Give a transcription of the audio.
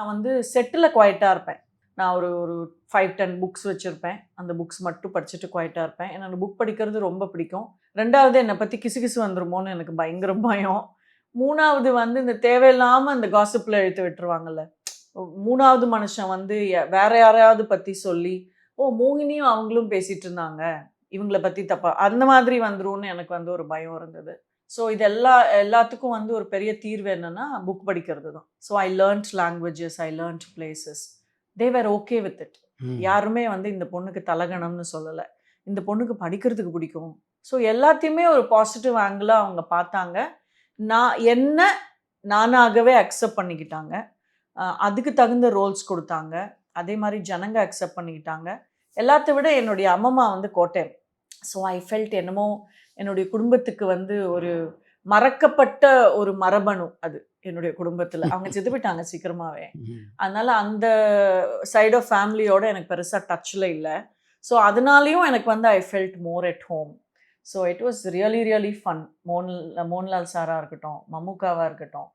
நான் வந்து செட்டில் குவைட்டாக இருப்பேன். நான் ஒரு ஒரு 5, 10 புக்ஸ் வச்சுருப்பேன். அந்த புக்ஸ் மட்டும் படிச்சுட்டு குவைட்டாக இருப்பேன். எனக்கு புக் படிக்கிறது ரொம்ப பிடிக்கும். 2வது என்னை பற்றி கிசுகிசு வந்துருமோன்னு எனக்கு பயங்கர பயம். 3வது வந்து இந்த தேவையில்லாமல் இந்த காசிப்பில் இழுத்து விட்டுருவாங்கல்ல. 3வது மனுஷன் வந்து வேற யாரையாவது பற்றி சொல்லி, ஓ மோகினியும் அவங்களும் பேசிகிட்டு இருந்தாங்க, இவங்கள பற்றி தப்பா அந்த மாதிரி வந்துரும்னு எனக்கு வந்து ஒரு பயம் இருந்தது. ஸோ இது எல்லாத்துக்கும் வந்து ஒரு பெரிய தீர்வு என்னன்னா, புக் படிக்கிறது தான். So I learned languages, I learned places. They were okay with it. யாருமே வந்து இந்த பொண்ணுக்கு தலகணம்னு சொல்லலை. இந்த பொண்ணுக்கு படிக்கிறதுக்கு பிடிக்கும். ஸோ எல்லாத்தையுமே ஒரு பாசிட்டிவ் ஆங்கிளாக அவங்க பார்த்தாங்க. என்ன நானாகவே அக்செப்ட் பண்ணிக்கிட்டாங்க. அதுக்கு தகுந்த ரோல்ஸ் கொடுத்தாங்க. அதே மாதிரி ஜனங்க அக்செப்ட் பண்ணிக்கிட்டாங்க. எல்லாத்த விட என்னுடைய அம்மம்மா வந்து கோட்டயம். ஸோ ஐ ஃபெல்ட் என்னமோ என்னுடைய குடும்பத்துக்கு வந்து ஒரு மறக்கப்பட்ட ஒரு மரபணு அது என்னுடைய குடும்பத்தில். அவங்க செத்து போயிட்டாங்க சீக்கிரமாகவே. அதனால அந்த சைட் ஆஃப் ஃபேமிலியோட எனக்கு பெருசாக டச்சில் இல்லை. ஸோ அதனாலேயும் எனக்கு வந்து I felt more at home. So it was really really fun. Mohanlal சாராக இருக்கட்டும், மம்முக்காவாக இருக்கட்டும்,